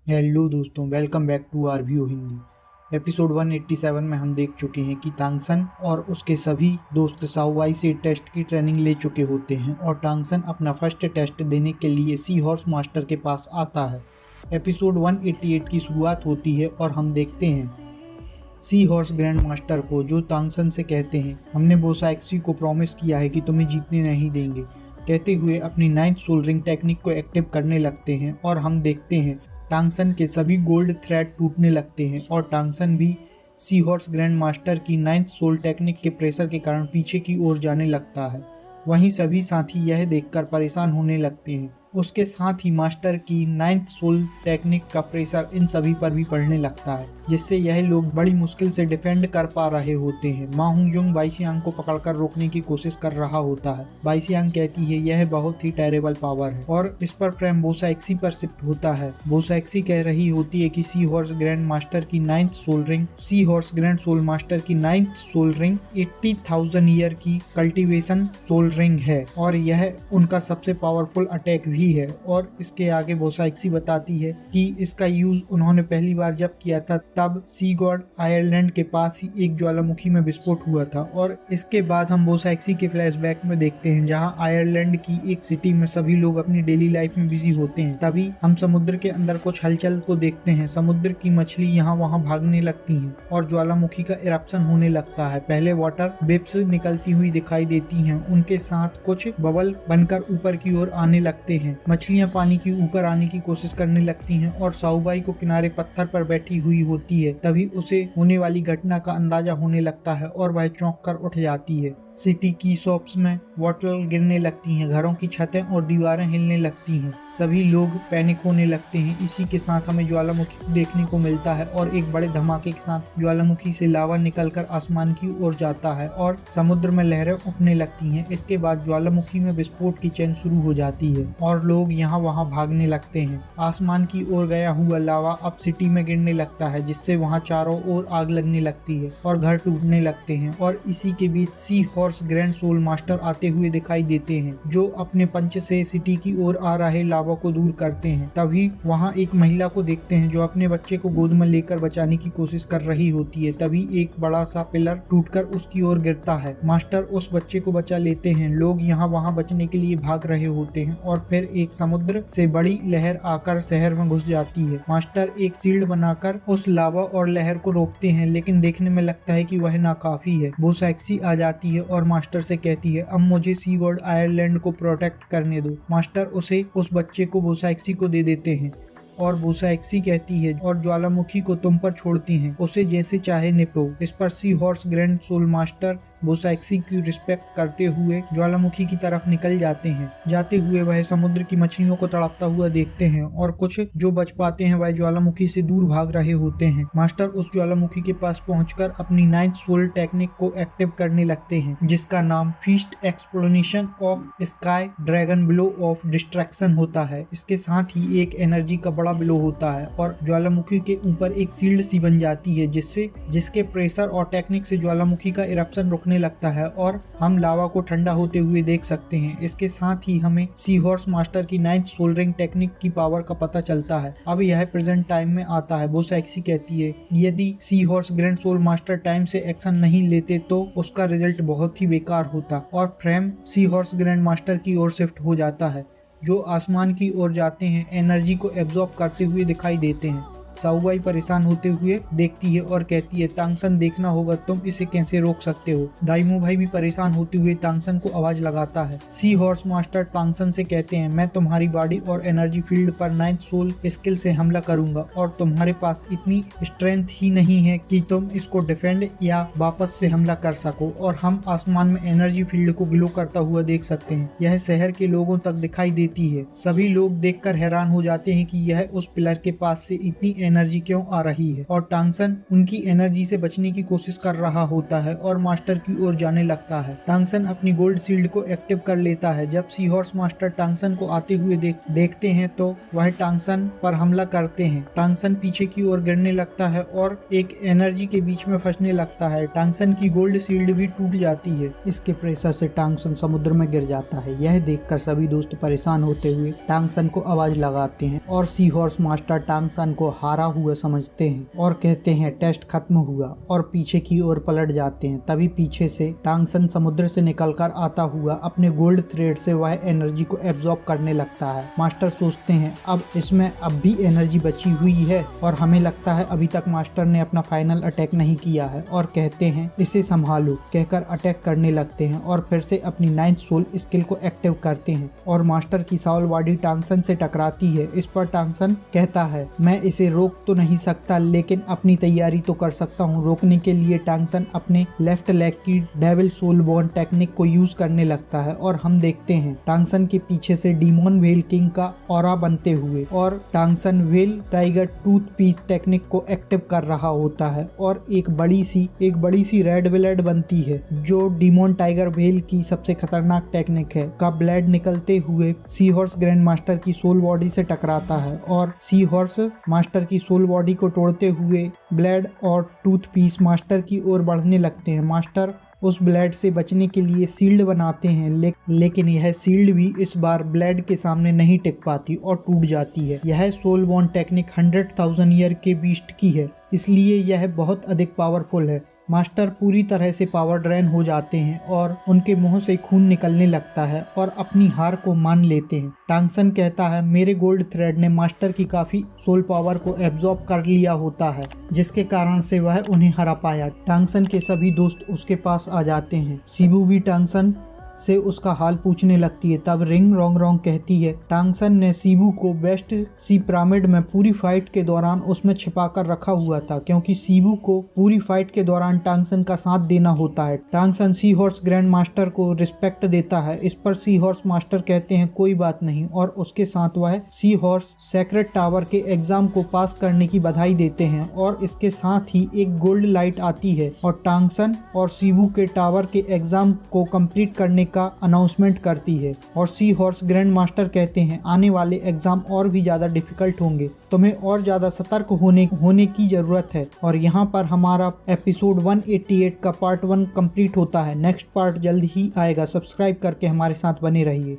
Hello दोस्तों, welcome back to RBO Hindi. Episode 187 में हम देख चुके हैं कि टांगसन और उसके सभी दोस्त साओवाई से टेस्ट की ट्रेनिंग ले चुके होते हैं और टांगसन अपना फर्स्ट टेस्ट देने के लिए सी हॉर्स मास्टर के पास आता है। एपिसोड 188 की शुरुआत होती है और हम देखते हैं सी हॉर्स ग्रैंड मास्टर को, जो टांगसन से कहते हैं हमने बोसाइक्सी को प्रॉमिस किया है कि तुम्हें जीतने नहीं देंगे, कहते हुए अपनी 9th सोल रिंग टेक्निक को एक्टिव करने लगते हैं। और हम देखते हैं टांगसन के सभी गोल्ड थ्रेड टूटने लगते हैं और टांगसन भी सी हॉर्स ग्रैंड मास्टर की 9th सोल टेक्निक के प्रेशर के कारण पीछे की ओर जाने लगता है। वहीं सभी साथी यह देखकर परेशान होने लगते हैं। उसके साथ ही मास्टर की 9th सोल टेक्निक का प्रेशर इन सभी पर भी पड़ने लगता है, जिससे यह लोग बड़ी मुश्किल से डिफेंड कर पा रहे होते हैं। मा हुंगजुंग बाइशियांग को पकड़कर रोकने की कोशिश कर रहा होता है। बाइशियांग कहती है यह बहुत ही टेरेबल पावर है और इस पर प्रेम बोसाइक्सी पर शिफ्ट होता है। बोसाइक्सी कह रही होती है कि सी हॉर्स ग्रैंड मास्टर की 9th सोल रिंग, सी हॉर्स ग्रैंड सोल मास्टर की 9th सोल रिंग 80,000 ईयर की कल्टीवेशन सोल रिंग है और यह उनका सबसे पावरफुल अटैक भी है। और इसके आगे बोसाइक्सी बताती है कि इसका यूज उन्होंने पहली बार जब किया था तब सी गॉड आयरलैंड के पास ही एक ज्वालामुखी में विस्फोट हुआ था। और इसके बाद हम बोसाइक्सी के फ्लैशबैक में देखते हैं जहां आयरलैंड की एक सिटी में सभी लोग अपनी डेली लाइफ में बिजी होते हैं। तभी हम समुद्र के अंदर कुछ हलचल को देखते हैं। समुद्र की मछली यहाँ वहाँ भागने लगती हैं और ज्वालामुखी का इरप्शन होने लगता है। पहले वाटर वेव्स निकलती हुई दिखाई देती हैं, उनके साथ कुछ बबल बनकर ऊपर की ओर आने लगते हैं। मछलियां पानी के ऊपर आने की कोशिश करने लगती हैं और साओबाई को किनारे पत्थर पर बैठी हुई होती है। तभी उसे होने वाली घटना का अंदाजा होने लगता है और वह चौंक कर उठ जाती है। सिटी की शॉप्स में बॉटल गिरने लगती हैं, घरों की छतें और दीवारें हिलने लगती हैं, सभी लोग पैनिक होने लगते हैं। इसी के साथ हमें ज्वालामुखी देखने को मिलता है और एक बड़े धमाके के साथ ज्वालामुखी से लावा निकलकर आसमान की ओर जाता है और समुद्र में लहरें उठने लगती हैं। इसके बाद ज्वालामुखी में विस्फोट की चेन शुरू हो जाती है और लोग यहाँ वहाँ भागने लगते हैं। आसमान की ओर गया हुआ लावा अब सिटी में गिरने लगता है, जिससे वहाँ चारों ओर आग लगने लगती है और घर टूटने लगते हैं। और इसी के बीच सी हॉर्स ग्रैंड सोल मास्टर आते हुए दिखाई देते हैं, जो अपने पंच से सिटी की ओर आ रहे लावा को दूर करते हैं। तभी वहां एक महिला को देखते हैं जो अपने बच्चे को गोद में लेकर बचाने की कोशिश कर रही होती है। तभी एक बड़ा सा पिलर टूटकर उसकी ओर गिरता है। मास्टर उस बच्चे को बचा लेते हैं। लोग यहाँ वहाँ बचने के लिए भाग रहे होते हैं और फिर एक समुद्र से बड़ी लहर आकर शहर में घुस जाती है। मास्टर एक शील्ड बनाकर उस लावा और लहर को रोकते हैं, लेकिन देखने में लगता है कि वह नाकाफी है। बोसाइक्सी आ जाती है और मास्टर से कहती है अब मुझे सी गॉड आयरलैंड को प्रोटेक्ट करने दो। मास्टर उसे उस बच्चे को बोसाइक्सी को दे देते हैं और बोसाइक्सी कहती है और ज्वालामुखी को तुम पर छोड़ती हैं, उसे जैसे चाहे निपटो। इस पर सी हॉर्स ग्रैंड सोल मास्टर बोसाइक्सी की रिस्पेक्ट करते हुए ज्वालामुखी की तरफ निकल जाते हैं। जाते हुए वह समुद्र की मछलियों को तड़पता हुआ देखते हैं और कुछ जो बच पाते हैं वह ज्वालामुखी से दूर भाग रहे होते हैं। मास्टर उस ज्वालामुखी के पास पहुंचकर अपनी 9th सोल टेक्निक को एक्टिव करने लगते हैं, जिसका नाम fist explosion of sky dragon blow of destruction होता है। इसके साथ ही एक एनर्जी का बड़ा ब्लो होता है और ज्वालामुखी के ऊपर एक शील्ड सी बन जाती है, जिसके प्रेशर और टेक्निक से ज्वालामुखी का इरप्शन रुकने लगता है और हम लावा को ठंडा होते हुए देख सकते हैं। इसके साथ ही हमें सी हॉर्स मास्टर की 9th सोल रिंग टेक्निक की पावर का पता चलता है। अब यह प्रेजेंट टाइम में आता है। बोसाइक्सी कहती है यदि sea horse grand soul master time से एक्शन नहीं लेते तो उसका रिजल्ट बहुत ही बेकार होता और फ्रेम सी हॉर्स ग्रैंड मास्टर की ओर शिफ्ट हो जाता है, जो आसमान की ओर जाते हैं, एनर्जी को एब्जॉर्ब करते हुए दिखाई देते हैं। साओबाई परेशान होते हुए देखती है और कहती है टांगसन देखना होगा, तुम इसे कैसे रोक सकते हो। दाइमो भाई भी परेशान होते हुए टांगसन को आवाज लगाता है। सी हॉर्स मास्टर टांगसन से कहते हैं मैं तुम्हारी बॉडी और एनर्जी फील्ड पर 9th सोल स्किल से हमला करूंगा और तुम्हारे पास इतनी स्ट्रेंथ ही नहीं है कि तुम इसको डिफेंड या वापस से हमला कर सको। और हम आसमान में एनर्जी फील्ड को ग्लो करता हुआ देख सकते हैं। यह शहर के लोगों तक दिखाई देती है। सभी लोग देखकर हैरान हो जाते हैं कि यह उस पिलर के पास से इतनी एनर्जी क्यों आ रही है और टांगसन उनकी एनर्जी से बचने की कोशिश कर रहा होता है और मास्टर की ओर जाने लगता है। टांगसन अपनी गोल्ड शील्ड को एक्टिव कर लेता है। जब सी हॉर्स मास्टर टांगसन को आते हुए देखते हैं तो वह टांगसन पर हमला करते हैं। टांगसन पीछे की ओर गिरने लगता है और एक एनर्जी के बीच में फंसने लगता है। टांगसन की गोल्ड शील्ड भी टूट जाती है। इसके प्रेशर से टांगसन समुद्र में गिर जाता है। यह देखकर सभी दोस्त परेशान होते हुए टांगसन को आवाज लगाते हैं और सी हॉर्स मास्टर टांगसन को हारा हुआ समझते हैं और कहते हैं टेस्ट खत्म हुआ और पीछे की ओर पलट जाते हैं। तभी पीछे से टांगसन समुद्र से निकलकर आता हुआ अपने गोल्ड थ्रेड से वह एनर्जी को एब्जॉर्ब करने लगता है। मास्टर सोचते हैं अब इसमें अब भी एनर्जी बची हुई है और हमें लगता है अभी तक मास्टर ने अपना फाइनल अटैक नहीं किया है और कहते हैं इसे संभालो कहकर अटैक करने लगते हैं और फिर से अपनी 9th सोल स्किल को एक्टिव करते हैं और मास्टर की साउल बॉडी टांगसन से टकराती है। इस पर टांगसन कहता है मैं इसे रोक तो नहीं सकता लेकिन अपनी तैयारी तो कर सकता हूँ। रोकने के लिए टांगसन अपने लेफ्ट लेग की डेविल सोल बॉर्न टेक्निक को यूज करने लगता है और हम देखते हैं टांगसन के पीछे से डीमोन व्हेल किंग का ऑरा बनते हुए और Tang San whale tiger tooth piece technique को एक्टिव कर रहा होता है और एक बड़ी सी रेड ब्लेड बनती है जो डीमोन टाइगर व्हेल की सबसे खतरनाक टेक्निक है का ब्लेड निकलते हुए सी हॉर्स ग्रैंड मास्टर की सोल बॉडी से टकराता है और सी हॉर्स मास्टर की सोल बॉडी को तोड़ते हुए ब्लेड और टूथ पीस मास्टर की ओर बढ़ने लगते हैं। मास्टर उस ब्लेड से बचने के लिए शील्ड बनाते हैं लेकिन यह शील्ड भी इस बार ब्लेड के सामने नहीं टिक पाती और टूट जाती है। यह सोल बॉर्न टेक्निक 100,000 ईयर के बीस्ट की है इसलिए यह बहुत अधिक पावरफुल है। मास्टर पूरी तरह से पावर ड्रेन हो जाते हैं और उनके मुंह से खून निकलने लगता है और अपनी हार को मान लेते हैं। टांगसन कहता है मेरे गोल्ड थ्रेड ने मास्टर की काफी सोल पावर को एब्जॉर्ब कर लिया होता है जिसके कारण से वह उन्हें हरा पाया। टांगसन के सभी दोस्त उसके पास आ जाते हैं। शिबू भी टांगसन से उसका हाल पूछने लगती है। तब रिंग रोंग कहती है टांगसन ने शिबू को वेस्ट सी पिरामिड में पूरी फाइट के दौरान उसमें छिपाकर रखा हुआ था क्योंकि शिबू को पूरी फाइट के दौरान टांगसन का साथ देना होता है। टांगसन सी हॉर्स ग्रैंड मास्टर को रिस्पेक्ट देता है। इस पर सी हॉर्स मास्टर कहते हैं कोई बात नहीं और उसके साथ वह सी हॉर्स सेक्रेट टावर के एग्जाम को पास करने की बधाई देते हैं और इसके साथ ही एक गोल्ड लाइट आती है और टांगसन और शिबू के टावर के एग्जाम को कंप्लीट करने का अनाउंसमेंट करती है और सी हॉर्स ग्रैंड मास्टर कहते हैं आने वाले एग्जाम और भी ज्यादा डिफिकल्ट होंगे, तुम्हें और ज्यादा सतर्क होने की जरूरत है। और यहाँ पर हमारा एपिसोड 188 का पार्ट 1 कंप्लीट होता है। नेक्स्ट पार्ट जल्द ही आएगा। सब्सक्राइब करके हमारे साथ बने रहिए।